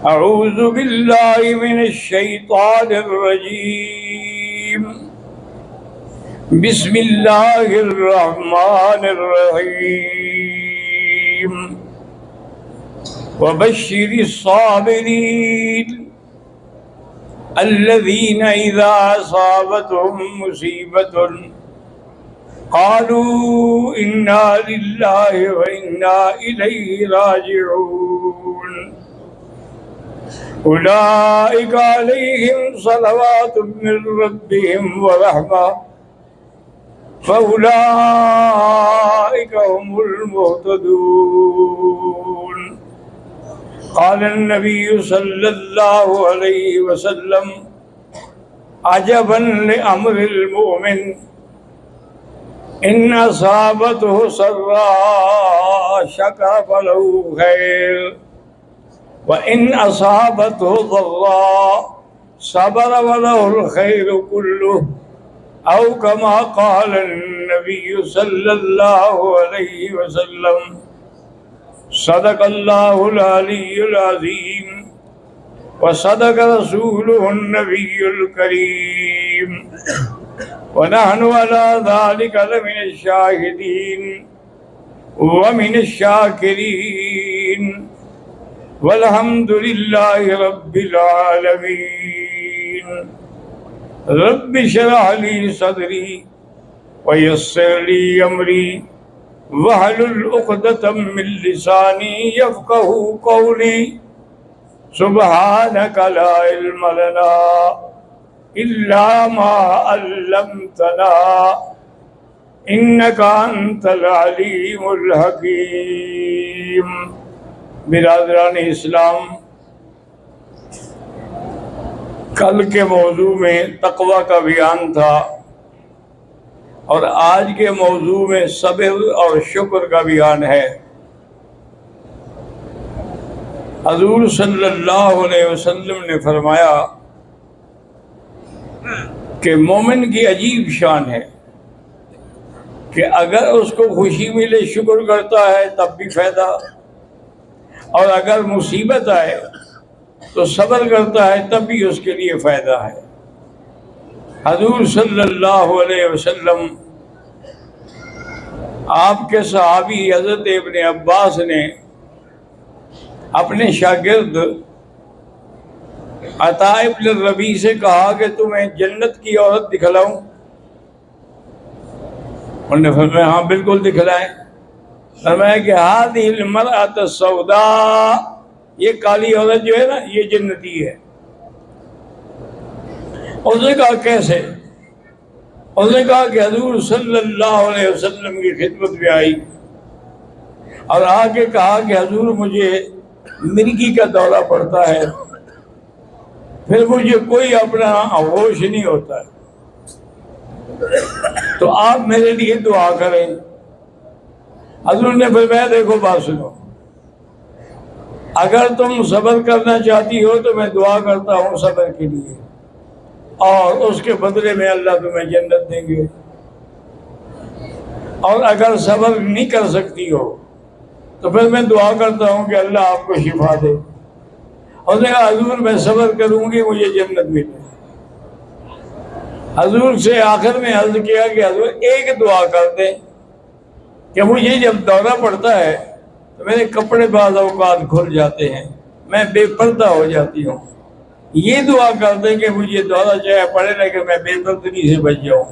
أعوذ بالله من الشيطان الرجيم. بسم الله الرحمن الرحيم. وبشر الصابرين الذين إذا أصابتهم مصيبة قالوا إنا لله وإنا إليه راجعون أولئك عليهم صلوات من ربهم ورحمة فأولئك هم المهتدون. قال النبي صلى الله عليه وسلم عجبا لأمر المؤمن إن أصابته سراء شكر فله خير وإن أصابته ضراء صبر وله الخير كله أو كما قال النبي صلى الله عليه وسلم. صدق الله العلي العظيم وصدق رسوله النبي الكريم ونحن على ذلك لمن الشاهدين ومن الشاكرين والحمد لله رب العالمين. رب اشرح لي صدري ويسر لي أمري واحلل عقدة من لساني يفقهوا قولي. سبحانك لا علم لنا إلا ما علمتنا إنك أنت العليم الحكيم. برادران اسلام، کل کے موضوع میں تقوی کا بیان تھا اور آج کے موضوع میں صبر اور شکر کا بیان ہے. حضور صلی اللہ علیہ وسلم نے فرمایا کہ مومن کی عجیب شان ہے کہ اگر اس کو خوشی ملے شکر کرتا ہے تب بھی فائدہ، اور اگر مصیبت آئے تو صبر کرتا ہے تب بھی اس کے لیے فائدہ ہے. حضور صلی اللہ علیہ وسلم آپ کے صحابی حضرت ابن عباس نے اپنے شاگرد عطاء ابن الربیع سے کہا کہ تمہیں جنت کی عورت دکھلاؤں؟ انہوں نے فرمایا ہاں بالکل دکھلائیں. فرمایا کہ هذه المرأة السوداء، یہ کالی عورت جو ہے نا یہ جنتی ہے. اس نے کہا کیسے؟ اس نے کہا کہ حضور صلی اللہ علیہ وسلم کی خدمت میں آئی اور آ کے کہا کہ حضور مجھے مرگی کا دورہ پڑتا ہے، پھر مجھے کوئی اپنا ہوش نہیں ہوتا ہے، تو آپ میرے لیے دعا کریں. حضور نے فرمایا دیکھو بات سنو، اگر تم صبر کرنا چاہتی ہو تو میں دعا کرتا ہوں صبر کے لیے، اور اس کے بدلے میں اللہ تمہیں جنت دیں گے. اور اگر صبر نہیں کر سکتی ہو تو پھر میں دعا کرتا ہوں کہ اللہ آپ کو شفا دے. اور نے کہا حضور میں صبر کروں گی مجھے جنت ملے. حضور سے آخر میں عرض کیا کہ حضور ایک دعا کر دیں کہ مجھے جب دورہ پڑتا ہے تو میرے کپڑے بعض اوقات کھل جاتے ہیں، میں بے پردہ ہو جاتی ہوں، یہ دعا کر دیں کہ مجھے دورہ چاہے پڑے لیکن میں بے پردگی سے بچ جاؤں.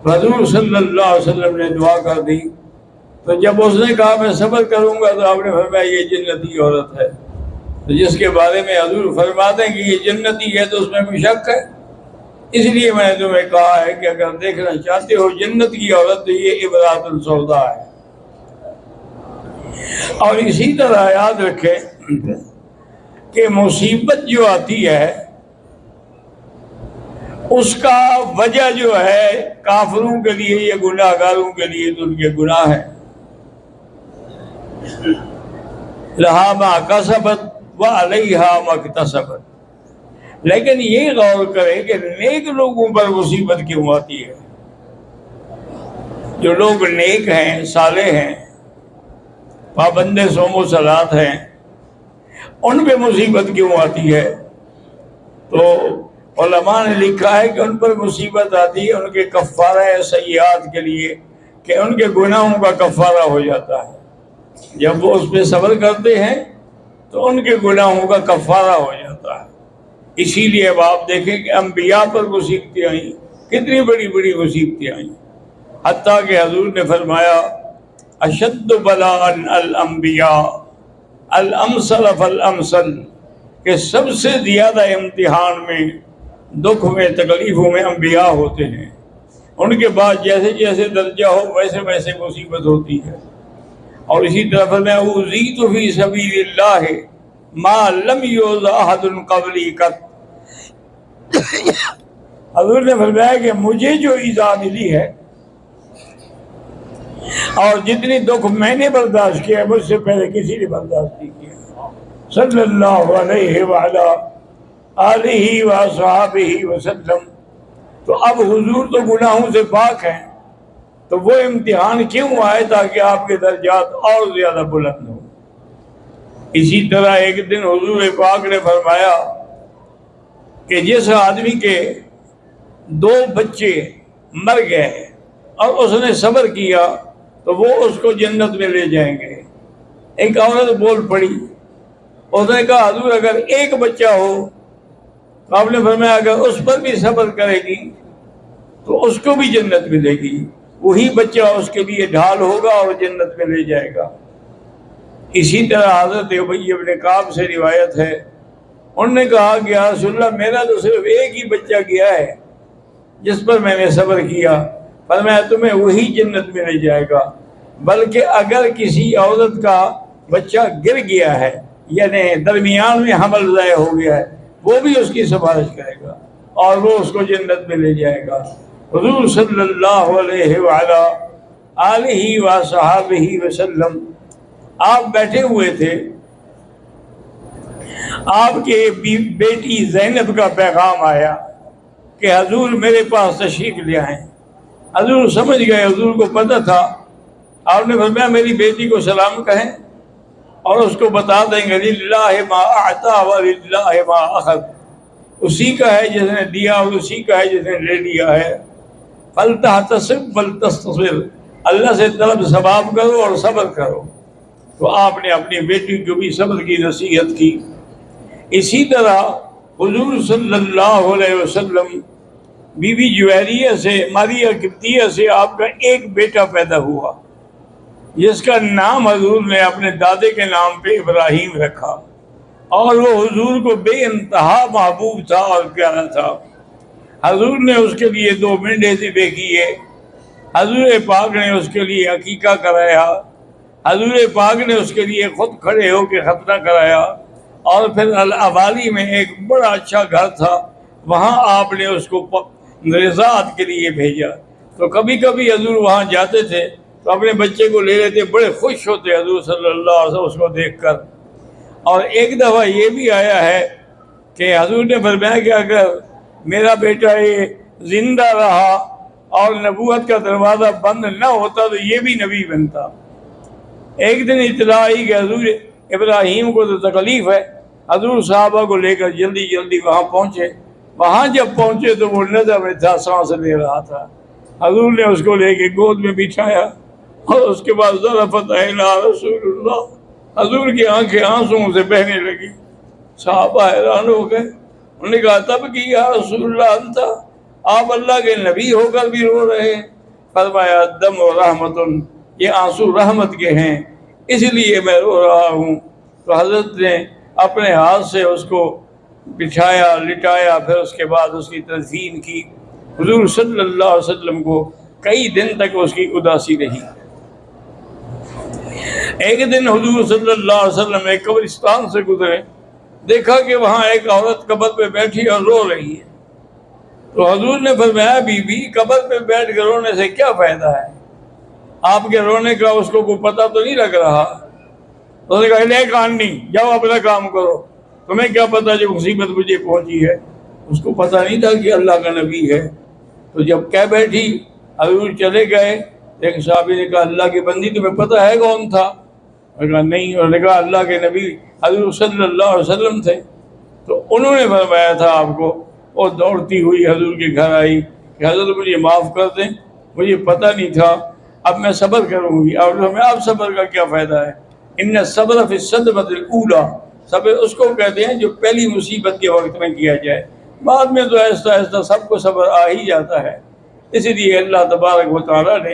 حضور صلی اللہ علیہ وسلم نے دعا کر دی. تو جب اس نے کہا میں صبر کروں گا تو آپ نے فرمایا یہ جنتی عورت ہے. تو جس کے بارے میں حضور فرماتے ہیں کہ یہ جنتی ہے تو اس میں کوئی شک ہے؟ اس لیے میں نے تمہیں کہا ہے کہ اگر دیکھنا چاہتے ہو جنت کی عورت تو یہ امرأۃ السوداء ہے. اور اسی طرح یاد رکھیں کہ مصیبت جو آتی ہے اس کا وجہ جو ہے کافروں کے لیے یا گناہ گاروں کے لیے تو ان کے گناہ ہیں. لہا ما کسبت وعلیہا ما اکتسبت. لیکن یہ غور کریں کہ نیک لوگوں پر مصیبت کیوں آتی ہے؟ جو لوگ نیک ہیں، صالح ہیں، پابند صوم و صلات ہیں، ان پہ مصیبت کیوں آتی ہے؟ تو علماء نے لکھا ہے کہ ان پر مصیبت آتی ہے ان کے کفارہ سیئات کے لیے، کہ ان کے گناہوں کا کفارہ ہو جاتا ہے۔ جب وہ اس پہ صبر کرتے ہیں تو ان کے گناہوں کا کفارہ ہو جاتا ہے۔ اسی لیے اب آپ دیکھیں کہ انبیاء پر مصیبتیں آئیں، کتنی بڑی بڑی مصیبتیں آئیں، حتیٰ کہ حضور نے فرمایا اشد بلاء الانبیاء الامثل فالامثل، کہ سب سے زیادہ امتحان میں، دکھ میں، تکلیفوں میں انبیاء ہوتے ہیں۔ ان کے بعد جیسے جیسے درجہ ہو ویسے ویسے مصیبت ہوتی ہے۔ اور اسی طرح فرمایا اوذیت فی سبیل اللہ ما لم یؤذ احد قبلی قط، حضور نے فرمایا کہ مجھے جو ایذا ملی ہے اور جتنی دکھ میں نے برداشت کیا ہے، مجھ سے پہلے کسی نے برداشت نہیں کیا۔ صلی اللہ علیہ وعلا آلہ وصحابہ وسلم۔ تو اب حضور تو گناہوں سے پاک ہیں، تو وہ امتحان کیوں آئے؟ تاکہ آپ کے درجات اور زیادہ بلند ہوں۔ اسی طرح ایک دن حضور پاک نے فرمایا کہ جس آدمی کے 2 بچے مر گئے اور اس نے صبر کیا تو وہ اس کو جنت میں لے جائیں گے۔ ایک عورت بول پڑی، اس نے کہا حضور اگر ایک بچہ ہو، تو آپ نے فرمایا اگر اس پر بھی صبر کرے گی تو اس کو بھی جنت ملے گی، وہی بچہ اس کے لیے ڈھال ہوگا اور جنت میں لے جائے گا۔ اسی طرح حضرت ابی بن کعب سے روایت ہے، انہوں نے کہا کہ یا رسول اللہ میرا تو صرف ایک ہی بچہ گیا ہے جس پر میں نے صبر کیا، فرمایا تمہیں وہی جنت میں لے جائے گا، بلکہ اگر کسی عورت کا بچہ گر گیا ہے یعنی درمیان میں حمل ضائع ہو گیا ہے، وہ بھی اس کی سفارش کرے گا اور وہ اس کو جنت میں لے جائے گا۔ حضور صلی اللہ علیہ وعلا آلہ وصحابہ وسلم آپ بیٹھے ہوئے تھے، آپ کے بیٹی زینب کا پیغام آیا کہ حضور میرے پاس تشریف لے آئیں۔ حضور سمجھ گئے، حضور کو پتہ تھا۔ آپ نے فرمایا میری بیٹی کو سلام کہیں اور اس کو بتا دیں گے للہ ما اعطا وللہ ما اخذ، اسی کا ہے جس نے دیا اور اسی کا ہے جس نے لے لیا ہے۔ فلتحتسب ولتصبر، اللہ سے طلب ثواب کرو اور صبر کرو۔ تو آپ نے اپنی بیٹی کو بھی صبر کی نصیحت کی۔ اسی طرح حضور صلی اللہ علیہ وسلم بی بی جویریہ سے، ماریہ قبطیہ سے آپ کا ایک بیٹا پیدا ہوا جس کا نام حضور نے اپنے دادے کے نام پہ ابراہیم رکھا، اور وہ حضور کو بے انتہا محبوب تھا اور پیارا تھا۔ حضور نے اس کے لیے 2 مینڈے ذبح کیے، حضور پاک نے اس کے لیے عقیقہ کرایا، حضور پاک نے اس کے لیے خود کھڑے ہو کے ختنہ کرایا، اور پھر الاوالی میں ایک بڑا اچھا گھر تھا، وہاں آپ نے اس کو رضاعت کے لیے بھیجا۔ تو کبھی کبھی حضور وہاں جاتے تھے تو اپنے بچے کو لے لیتے، بڑے خوش ہوتے حضور صلی اللہ علیہ وسلم اس کو دیکھ کر۔ اور ایک دفعہ یہ بھی آیا ہے کہ حضور نے فرمایا کہ اگر میرا بیٹا یہ زندہ رہا اور نبوت کا دروازہ بند نہ ہوتا تو یہ بھی نبی بنتا۔ ایک دن اطلاع آئی کہ حضور ابراہیم کو تو تکلیف ہے، حضور صحابہ کو لے کر جلدی جلدی وہاں پہنچے۔ وہاں جب پہنچے تو وہ نظر میں تھا، سانس لے رہا تھا۔ حضور نے اس کو لے کے گود میں بٹھایا اور اس کے بعد ذرفت الیٰ رسول اللہ، حضور کی آنکھیں آنسوؤں سے بہنے لگی۔ صحابہ حیران ہو گئے، انہوں نے کہا تب کی یا رسول اللہ انت، آپ اللہ کے نبی ہو کر بھی رو رہے ہیں؟ فرمایا دم و رحمت، یہ آنسو رحمت کے ہیں اس لیے میں رو رہا ہوں۔ تو حضرت نے اپنے ہاتھ سے اس کو بٹھایا، لٹایا، پھر اس کے بعد اس کی تدفین کی۔ حضور صلی اللہ علیہ وسلم کو کئی دن تک اس کی اداسی رہی۔ ایک دن حضور صلی اللہ علیہ وسلم ایک قبرستان سے گزرے، دیکھا کہ وہاں ایک عورت قبر پہ بیٹھی اور رو رہی ہے۔ تو حضور نے فرمایا بی بی قبر پہ بیٹھ کر رونے سے کیا فائدہ ہے؟ آپ کے رونے کا اس کو کوئی پتہ تو نہیں لگ رہا؟ تو نے کہا لے کان نہیں، جاؤ اپنا کام کرو، تمہیں کیا پتہ جو مصیبت مجھے پہنچی ہے؟ اس کو پتہ نہیں تھا کہ اللہ کا نبی ہے۔ تو جب کہہ بیٹھی حضور چلے گئے، ایک صحابی نے کہا اللہ کی بندی تمہیں پتہ ہے کون تھا؟ میں کہا نہیں. انہوں نے کہا اللہ کے نبی حضور صلی اللہ علیہ وسلم تھے. تو انہوں نے فرمایا تھا آپ کو. وہ دوڑتی ہوئی حضور کے گھر آئی کہ حضرت مجھے معاف کر دیں, مجھے پتہ نہیں تھا, اب میں صبر کروں گی. اور ہمیں اب صبر کا کیا فائدہ ہے؟ ان صبر فی الصدمۃ الاولی, صبر اس کو کہتے ہیں جو پہلی مصیبت کے وقت میں کیا جائے, بعد میں تو آہستہ آہستہ سب کو صبر آ ہی جاتا ہے. اسی لیے اللہ تبارک و تعالیٰ نے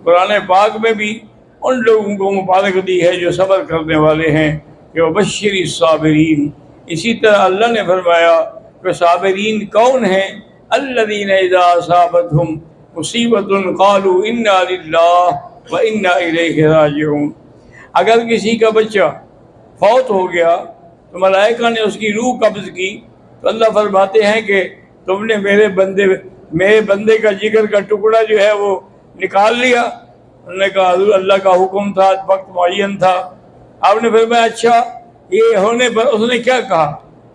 قرآن پاک میں بھی ان لوگوں کو مبارک دی ہے جو صبر کرنے والے ہیں, کہ وبشر الصابرین. اسی طرح اللہ نے فرمایا کہ صابرین کون ہیں؟ الذین اذا اصابتہم مصیبت قالوا انا للہ وانا الیہ راجعون. اگر کسی کا بچہ فوت ہو گیا تو ملائکہ نے اس کی روح قبض کی, تو اللہ فرماتے ہیں کہ تم نے میرے بندے کا جگر کا ٹکڑا جو ہے وہ نکال لیا. انہوں نے کہا حضور اللہ کا حکم تھا, وقت معین تھا. آپ نے فرمایا اچھا یہ ہونے پر اس نے کیا کہا؟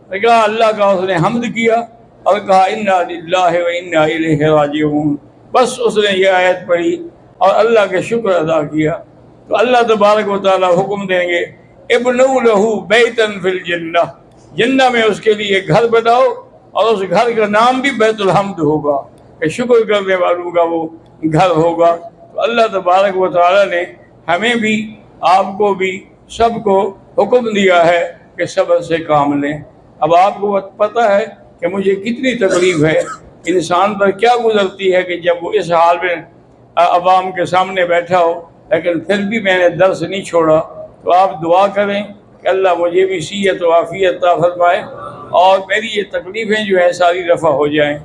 نے کہا اللہ کا اس نے حمد کیا اور کہا انا للہ و انا الیہ راجعون. بس اس نے یہ آیت پڑھی اور اللہ کا شکر ادا کیا. تو اللہ تبارک و تعالیٰ حکم دیں گے ابنوا لہ بیتا فی الجنہ, جنہ میں اس کے لیے گھر بناؤ, اور اس گھر کا نام بھی بیت الحمد ہوگا, کہ شکر کرنے والوں کا وہ گھر ہوگا. تو اللہ تبارک و تعالیٰ نے ہمیں بھی, آپ کو بھی, سب کو حکم دیا ہے کہ صبر سے کام لیں. اب آپ کو پتہ ہے کہ مجھے کتنی تکلیف ہے, انسان پر کیا گزرتی ہے کہ جب وہ اس حال میں عوام کے سامنے بیٹھا ہو, لیکن پھر بھی میں نے درس نہیں چھوڑا. تو آپ دعا کریں کہ اللہ مجھے بھی صحت و عافیت عطا فرمائے اور میری یہ تکلیفیں جو ہے ساری رفع ہو جائیں.